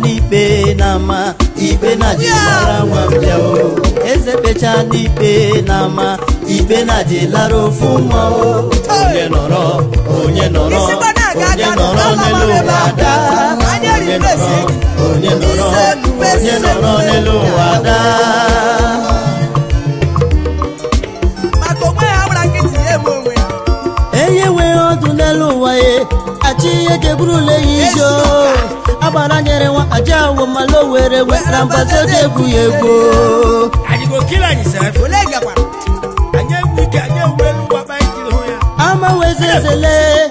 Ipe nama ipe na jilara wambiao eze pecha nipe nama ipe na jilaro fuma o onye noro nelu wada onye noro nelu wada makome abra kiti emwe eyewe odu nelu wae achi ejebrule yijo abaranyere wa ajawo malowere we rambazo debu yego ajigo kila ni safi olega kwa anyewu wa baikile hoya ama wezezele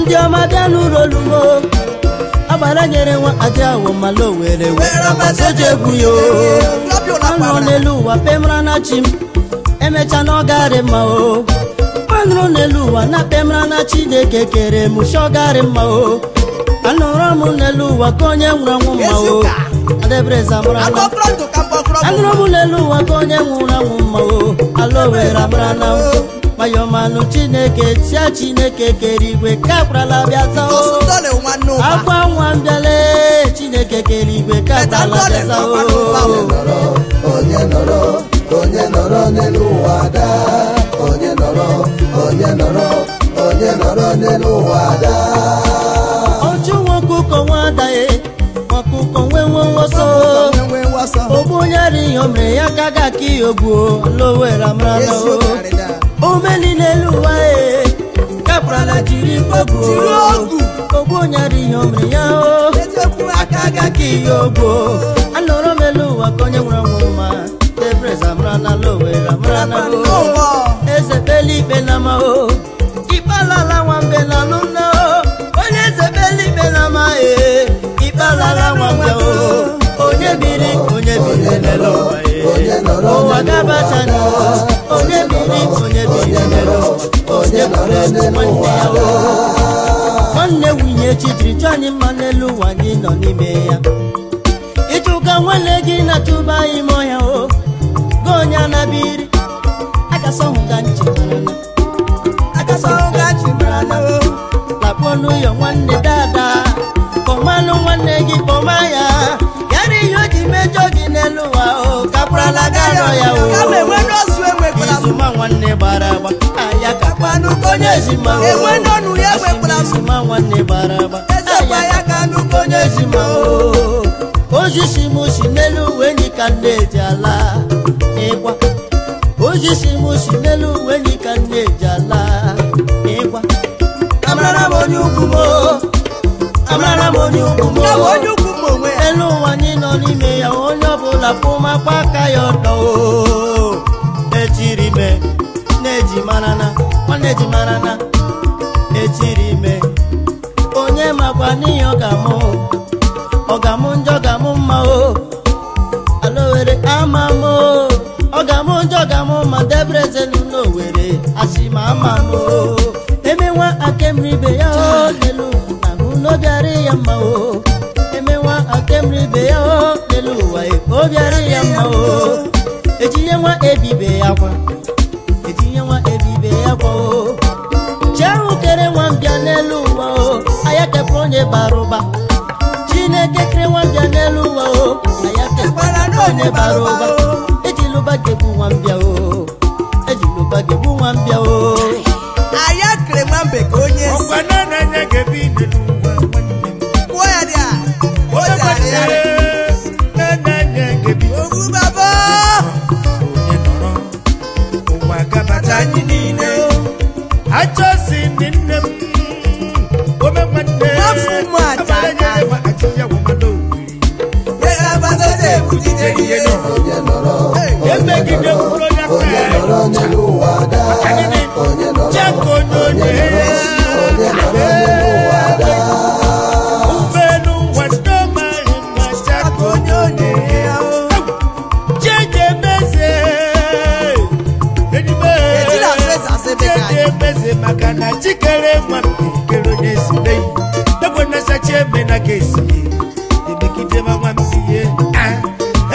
ndi amadanu rolumo abaranyere wa ajawo malowere we rambazo debu yo ano nelu wa pemra na chim emecha no gare mao ano nelu wa na pemra na chideke kere musho gare mao Anoramu nelu wakonye mao adebreza mrana Anoramu nelu wakonye mao alowera mrana mayomanu chineke sia chineke keriwe kapra la biaza akwa mwambiale chineke keriwe kapra la biaza onye noro nelu wada onye noro nelu wada Wakuko wadae wakuko wewo so obunyari omre yakaga kiyobu lowera mrana o melinelu wae kapra la jiri gogo obunyari omre yao akaga kiyobu anoro melu wakonye mrama debreza mrana lowera mrana eze beli benama o ibala la wambela luna Ibala wambia onye biri nelo o wagaba chani onye biri nelo onye biri wanne winye chitri chani manelu wani no nime ya ituka wale gina tuba imoya o gonya na biri akasonga nchimarana laponu yo wanne dada komanu wanne gi pomaya yari yoji mejo gineluwa o kapra la garo ya o kame weno suwe kula suma wanne baraba aya kapanu konyezima o weno nu yewe kula suma wanne baraba aya kanu konyezima o ojishimu shinelu weni kande jala ekwa ojishimu shinelu weni kande jala ekwa amrana monyukumo we elu wani no nime ya onyo bula puma paka yodo echirime neji manana echirime onye makwani ogamu njogamu mao alowere amamo ogamu njogamu madebreze no were asima amamo emewa akemribe ya nelu no biari yamao emewa akemribe ya nelu wa o biari yamao ejiyewa ebibe yakwa o charu kere wambia nelu wa o ayake pronye baroba chineke kere wambia nelu wa o ayake pronye baroba ejiluba gebu wambia o ayakre mambe konye okwanana nyegebi nelu Achorson in them. Woman, one day. Makana chikere mwampi kero nesi lei Dabo nasa cheme na kesi Dibekite mwampi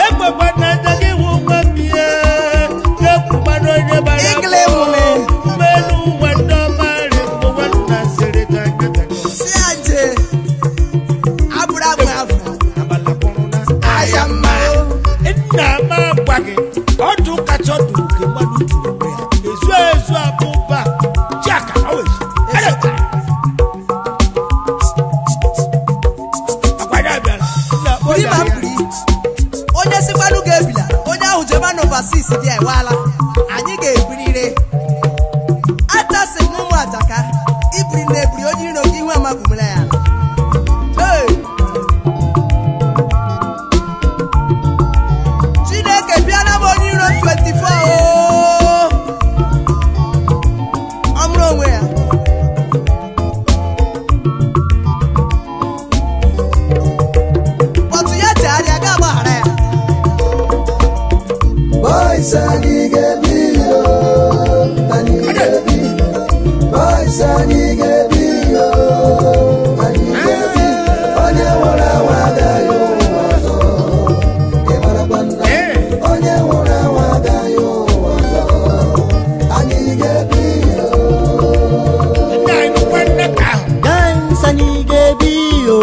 Ekwe bwana jage mwampi Nekubano nyebara Ingle mume Melu wando mare Mwana sereta nyatani Sianje Abura mwafu Namala konuna Ayama Ina mabwage Otu kachotu Kemanu turumbea Ezu abuba Chaka always onye sikwanu ga-ebila onye ahụ jemana overseas dị ewala anyị ga-ebirire atasi m ụmụ ataka ibiri na ebiri onye iro gị ihu amagumere ya Chineke bịara m onye iro 24 ọmụrụ onwe ya otu ya chegharịa ga agbaghara ya Boys, I need a video. I need a video. Boys, I need a video. I need a video. On your water, water, you was all. On your water, water, you was all. I need a video. Dance Sanigabio.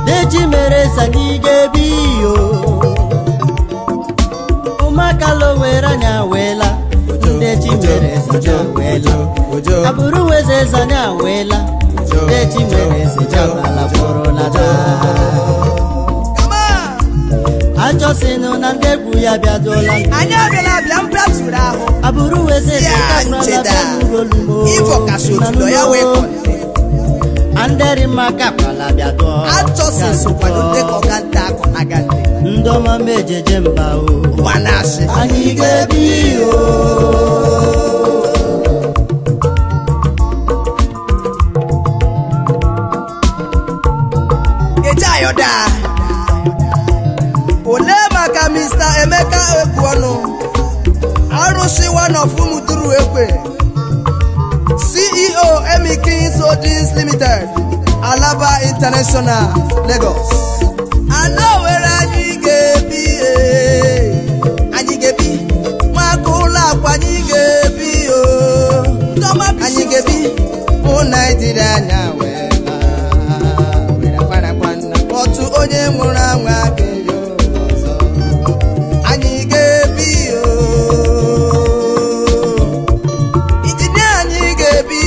Deji mere Sanigabio. Umakalo wera nyawela. Deji mere Sanawela. Aburu weze Sanawela. Deji mere Sanawela Borolada. Achorson na ndebu ya biadola. Anya bela bia mpaturu ahụ Aburu weze Sanawela. Ivo kashotu ya wekọ Anderi makapala biado. Achorson sokwado ndekọ ganta akọ na gante Ndoma mejeje mba o. Wanashi Anyị ga-ebi o. Ejayoda Ole maka Mr. Emeka Ekwuonu Arụsị one of Umuduru Ekwe CEO Emi Kings Holdings Limited Alaba International Lagos Ano were anyị ga-ebi anyị ga-ebi nwaka ụlọ akwa anyị ga-ebi anyị ga-ebi mụ Naịjirịa anya otu onye nwụrụ anwụ ga-eyo ọzọ anyị ga-ebi injinia anyị ga-ebi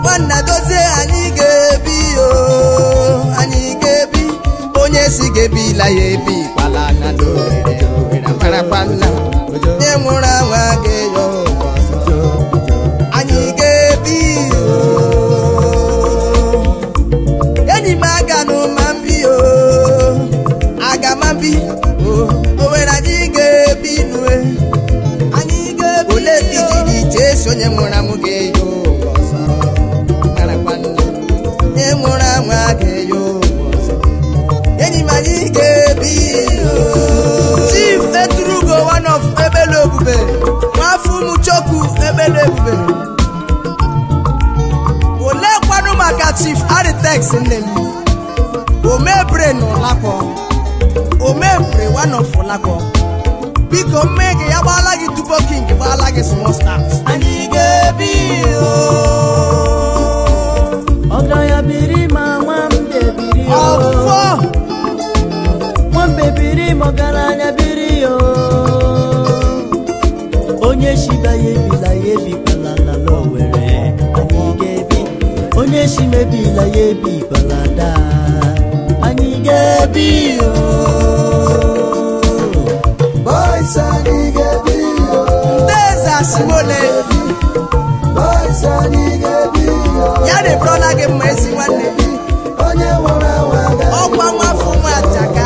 nwanna dozie anyị ga-ebi anyị ga-ebi onye si ga-ebila ya ebi kwala na n'ohere marakwanna onye nwụrụ anwụ ga-eyo ọzọ anyị ga-ebi enyi m aga n'ụmambi aga mambi Owerri anyị ga-ebi nue anyị ga-ebi ole ijiri Jesu onye nwụrụ anwụ ga-eyo ọzọ onye nwụrụ anwụ ga-eyo ọzọ enyi m anyị ga-ebi Chief Eturugo one of Ebele Ebube nwafọ ụmụchukwu Ebele Ebube ole kwanu maka Chief Architect nne m Omebre n'Olakọ Omebre one of Olakọ biko mmege ya gbala gị Tupo King gbala gị small stars anyị ga-ebi Oga ya biri ma nwambe biri o. ọfọ Nwambe biri ma ọgaranya biri o. Onye shiba ya ebila ya ebikwala n'ala Owerri. Anyị ga-ebi. Onye shi mebila ya ebikwala daa. Anyị ga-ebi o. Boys, I need a video. simole ya de brola gị mma ezi nwanne ọkwa nwafọ nwa ataka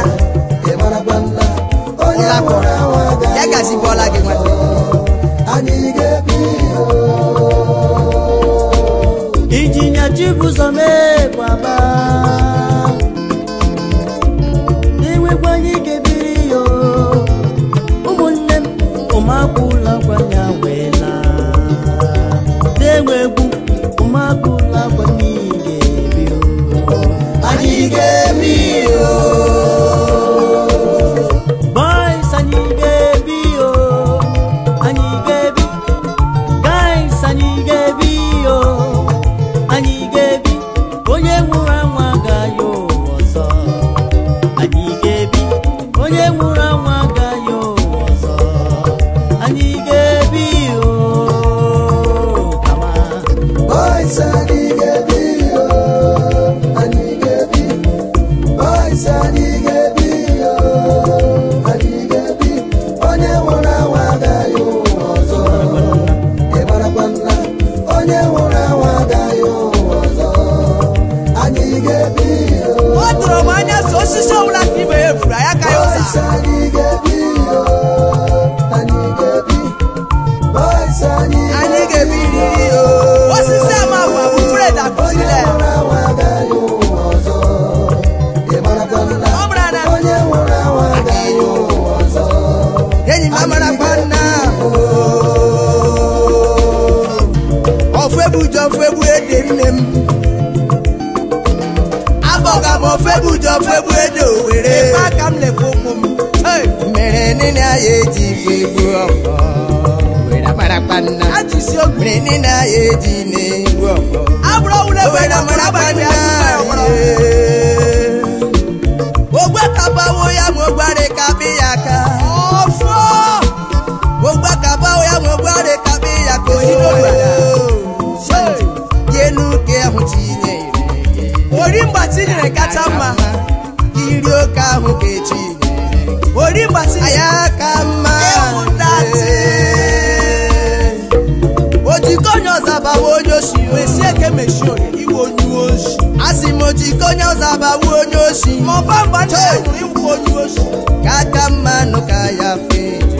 ya gazi bọla gị nwanne Ijinya Chibuzome baba Iwe kwanye kebiri yo Umunne umakula kwanya wela Dewegu umakula kwanye kebi yo Anyigebi yo Boys anyigebi yo Anyigebi Guys anyigebi yo Anyigebi onye nwụrụ anwa agaghị ọzọ Anyigebi onye nwụrụ anwa agaghị ọzọ Anyigebi o kama boys Anyigebi o Anyigebi boys Anyigebi o Anyigebi onye nwụrụ anwa agaghị ọzọ ịmarakwana onye nwụrụ anwa agaghị otro manya so sisi owula kibe efura ya ka yo sa Anyigebi o osisi ama wa bu Fred akosile yenyi mamara kwana ofebu ede nnem Ogamo febu jo febu edo were pa kam le popum mere nini aye ji febu ofo wera marapana ajisi ogure nini aye ji ne ofo abro ule wera marapana ogba kabawo ya mo gbare kabiyaka ofo ogba kabawo ya mo gbare kabiyaka ino gbara yenu ke ahuti Orimba tinyere kacha mma iri oke ahụ kechi Orimba tinyere aka mma Ojikonye ọzabawo onye oshi wesi eke meshi onye iwe onye oshi Asị m ojikonye ọzabawo onye oshi Mọba mba ndị ahụrụ iwu onye oshi Ka aka mma nụ ka ya feje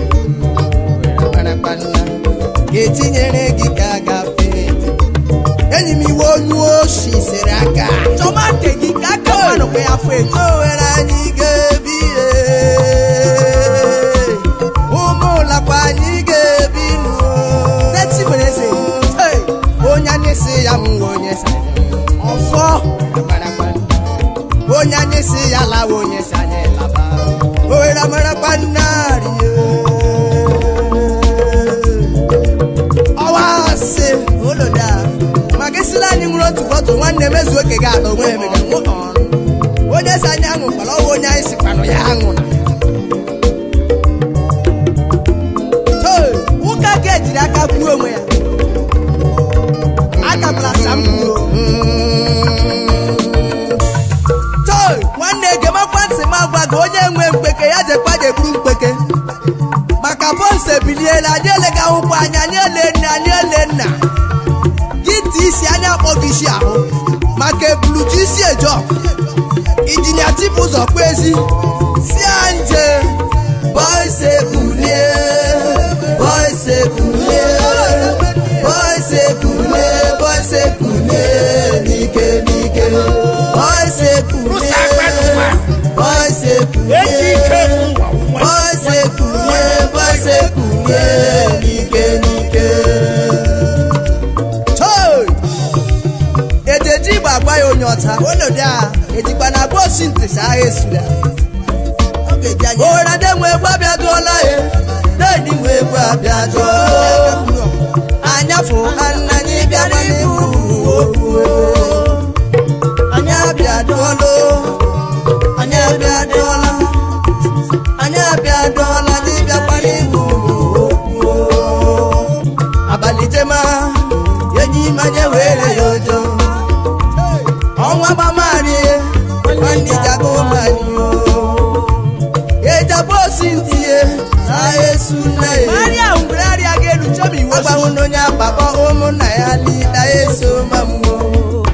Ga-etinyere gị ka gafe enyi m iwe onye oshi siri aka tomate gị ka aka mmanụ kwa ya fụ eji o were anyị ga-ebi ụmụ ụlakwa anyị ga-ebi neti mere eze onye anyị si ya mụwa onye sa ọfọ onye anyị si ya lawa onye sa anyị laba o were amarakwa nnarị ọwa asị oloda Magisila anyị nwere otu bọtụ nwanne mezuo oke ga-atọ nwe emega onye si anyị aṅụ kwara ọwa onye anyị sikwanụ ya aṅụ ụka ka ejiri aka gbuo onwe ya akabụla sampụo nwanne gemakwa ntị m agwa gị onye nwe mkpeke ya jekwa jegburu mkpeke maka bọnsụ ebiliela anyị elega akwụkwọ anyị ele nna Giti isi anya akpọghị isi ahụ maka ebulu ji isi ejo Injinia tipu ụzọ kwezi si anje boys ekulie boys ekulie boys ekulie boys ekulie nike boys ekulie boys ekulie boys ekulie nike Ejiba agba ya onye ọta olodo a ejikwa na agba osi ntịsa agha esula owere de nwe egwu abịa dụọla ya dedi nwe egwu abịa dụọ anyafụ nna anyị bịa n'ihu anyị abịa dụọla anyị abịa dụọla anyị abịa dụọla anyị bịakwa n'ihu abalị jema enyi manye were ya ojo ọnwa gbamari ndị jago mani o ejabo sintie sa esu na e Maria umbrella Agbanunya papa omuna ya lida eso mambo.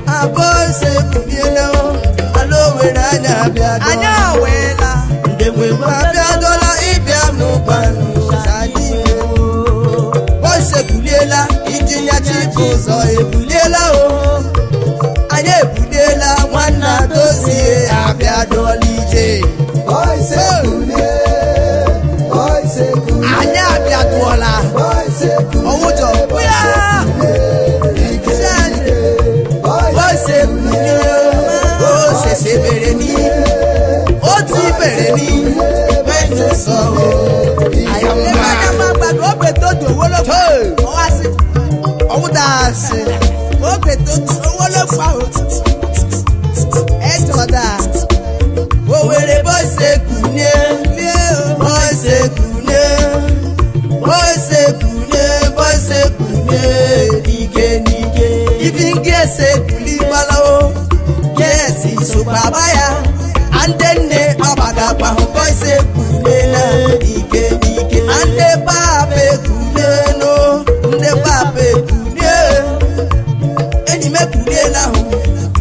Abose kubielo alo wera anya bia. Anya wela. Ndemwe bia dola ibia no panu sani. Bose kubiela injinya chipozo ebulela o. Anya ebulela wana dozie abia dolije. Bose kubiela. Anya abia dola. Owojo buya Bose kuye Bose se bere ni O ti bere ni Mejo so Ayama gbagbo o pe to do wo lo fa o wa si o da si o pe to wo lo fa o e to da o were Bose kuye Bose kuye Bose kuye nike even gese kuli balao yes so babaya andenne abaga pa Bose kule nike ande babe kule no nde babe kule eni me kule na ho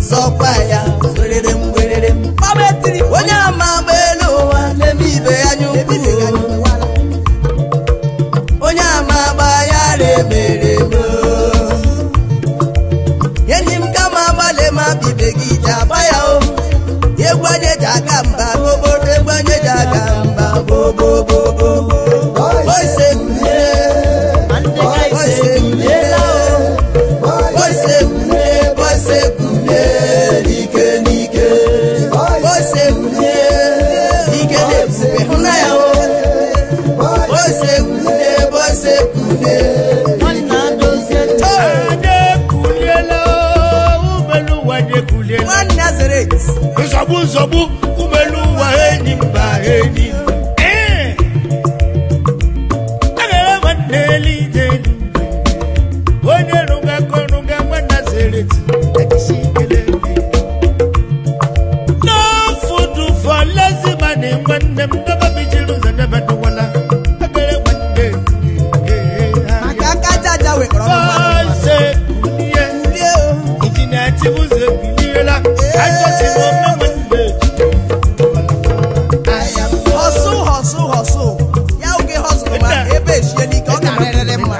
so paya werere babe tri onya ma belo wa le mi be anyu onya ma ba ya le mere bibegi jabaya o yegwanye jagamba bobo yegwanye jagamba bobo Bose kuye Bose kuye Bose kuye nike Bose kuye nike de kupe huna ya o Bose kuye One Nazareth. Zobu umelu wa eni mba eni. Agara waneli denu. Wone runga konunga wa Nazareth. Akishikele. No food for lazy money when them never be children and never do wala. Agara waneli. Akaka jaja we Bose kuye. Ijina tibuze kuliela. Hustle. Ya uke hustle ma ebe shie ni ko ka rere ma.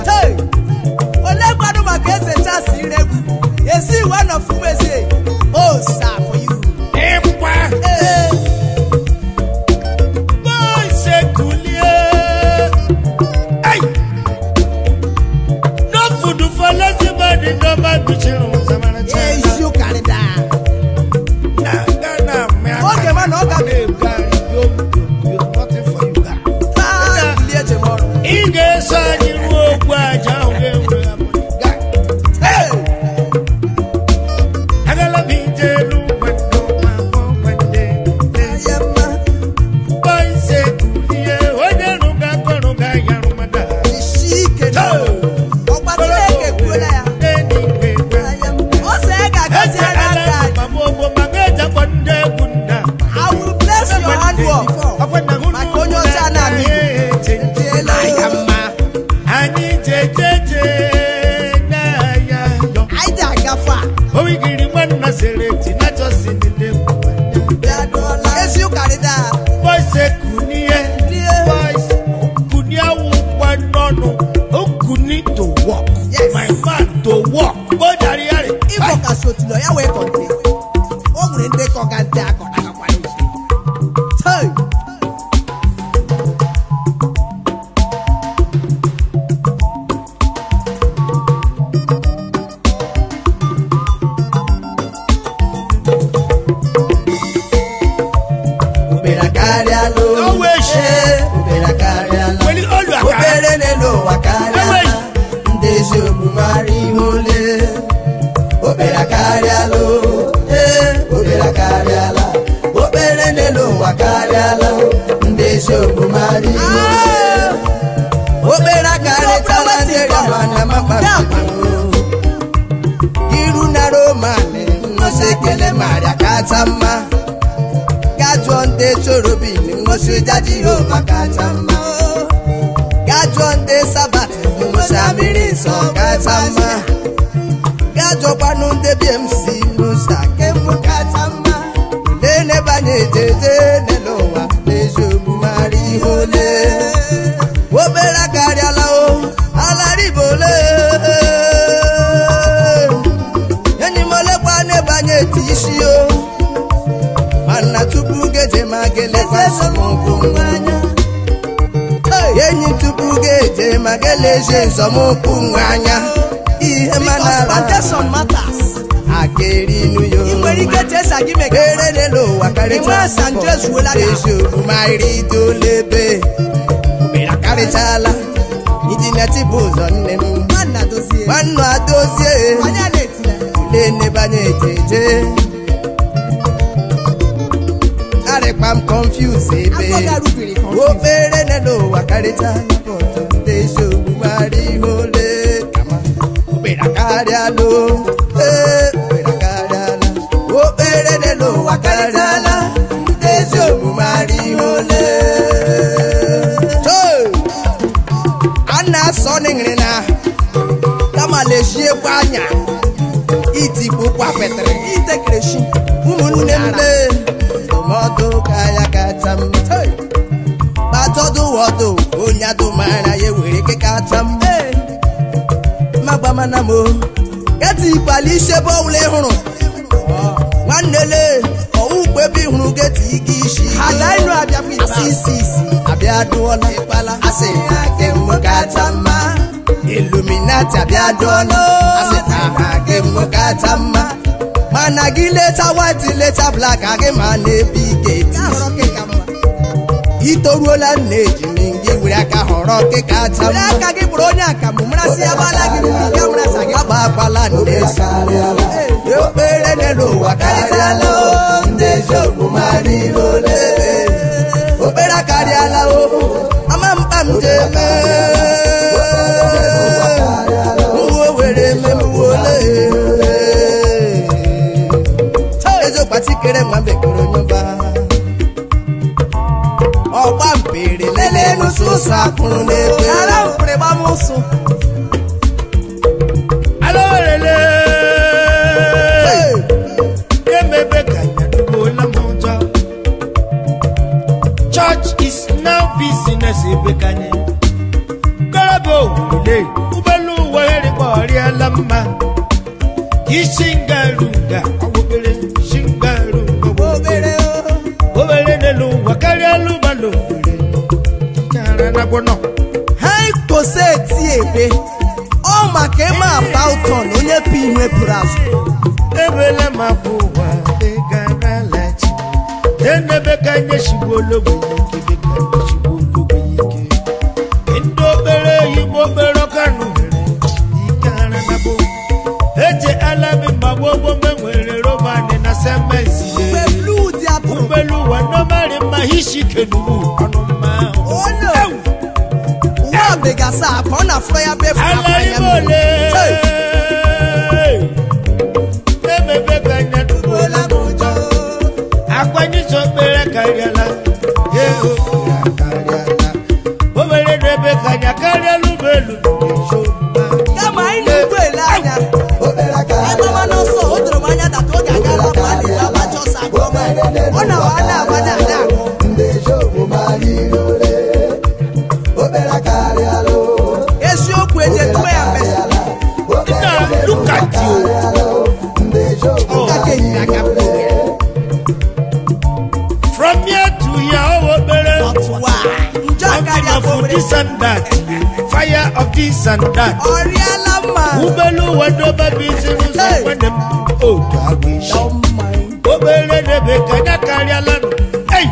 Hey. Ole gbadu ma kese chance iregu. Yesi one of umese. Oh sir for you. Empa. Bose kulie. Hey. No food for lazy body no bad bichiru zamana. Yes, you carry that. Okay, man, no got me. Nothing for you, guys. Inge sani ruokwa jawe. Hey, agala binte luwendo mawende. Bose kulie, wende nuga konuga yarumada. Shike no. Obateke kula ya. Ose gagazi ana. Mabobo mageta bonde bunda. I will bless your handwork. Makonyo sana mi. Ani jejeje na ya yo. Aida gafa. Owigiri mwana select na just in the day. Yes, you carry that. Bose kunie. Bose kunia wo no. Oku need to walk. Yes. My man to walk. Go dari ari. Ifo ka so ti lo ya we konte. Ogure nde ko gante akona ka kwa ni. Hey. Ubera karialo. No wish. Ubera karialo. Weli olu akara. Ubere nelo wakarialo. Ndejo bumari hole. Ubera karialo. Ubera kariala. Ubere nelo wakarialo. Ndejo bumari hole. Ubera kariala. Ndejo mana mapapito. Giru na romane. Nosekele maria katama. Gajuo ndị cherubim ngosi Jehova kacha mma. Gajuo ndị Sabat ngosi amịrị nsọ kacha mma. Gajuokwanụ ndị BMC ngosi akem kacha mma. Lene banye jeje n'ụwa n'ezi omume ara ihe ole. Obere karịala o alaribole. Enyi molekwa n'ebanye isi o. Mana tupu geje magelekwa nsọmụkwụ nwanya. Enyi tupu geje mageleje nsọmụkwụ nwanya. Ihe manara Foundation matters. Ageri nuyo. Inwere ike chesa gị meke. Ere n'elu ụwa karịcha. Ezi omume iri dolebe. Obere karịchala. Idineti bụ ụzọ nne m. Nwannu adozie. Lene banye ejeje. I'm confused, baby. Obere n'elu ụwa karịchala. Ezi omume iri ole. Obere karịala. Obere karịala. Obere n'elu ụwa karịchala. Ezi omume iri ole. Ana-asọ n'ingiri na kama lejie kwa anya itikpu kwa petere itekreshi ụmụnne m lee ndụmọdụ ka ya kacha mma. Batọdụ wọdụ onye adụmara ya were ike kacha mma. Magbamana mo geti ikpali ishebe ọwụla ịhụrụ nwanne lee ọwụ ukpebi hụrụ geti ike isi asịsisi abịa dụọla asị na kem kacha mma. Illuminati abịa dụọla asị na ha kem kacha mma. Mana gị leta white leta black agị ma na-ebi geti itoruola nna ejimi gị were aka họrọ nke kacha mma. Aka gị bụrụ onye akamụ mrasị ya gbala gị ya mrasa gị. Agba agbala nne okpere n'elu ụwa karịala o. Ndị ezi omume iri ole. Okpere karịala o. Ama mkpa m jeme. Uwe were memwole. Ezokpatikere nwa bekoro nyụba. Ọgba mpere lele n'ụsụsụ akwụrụ n'ebe. Ara mpere gbamụsụ. Alorele. Emebe kanya dubola mọjọ. Church is now business ebekanye. Karabo wule ubelu were bori alama. Ishingarunga obere shingarunga obere obere nelu wakari alubalo. Kara na bono. Ha ikose eti ebe. Ọ maka eme abauton onye pi ihe pụrụ azụ. Ebele mabuwa egara lachi. Enebe kanye shibologo yike beka shibologo yike. Endo bere yibo bero kanu here. Ikara na bo. Eje alami mabobo menwere romani na semensi. Ubelu di atụrụ. Ubelu wano mari mahishi kenubu anuma. Oh no. Uwa begasa apọ na afọ ya befu na apanya Alaribole. Emebe kanya dubola mọjọ. Akwanye sọpere karịala. Yeho karịala. Obere n'ebe kanya karịala ubelu. kama anyị na-egbu ele anya. Ịmama n'ọsọ o doro m anya data oge agala ma a na-ele agbacha ọsọ agụọma. Ọ na-awa na-agba na-ada agụ. Eziokwu ejetuwe ya mbe. Now look at you. Ụka kenyi aka mgbe. From here to here, obere. Ọtụwa. Njọ akarị afọ Of obere. this and that. Fire of this and that. Ọrịala mma. Ubelu wado baby zero Hey. when them oh I wish. Don't mind. Obere n'ebe kanya karịala. Hey.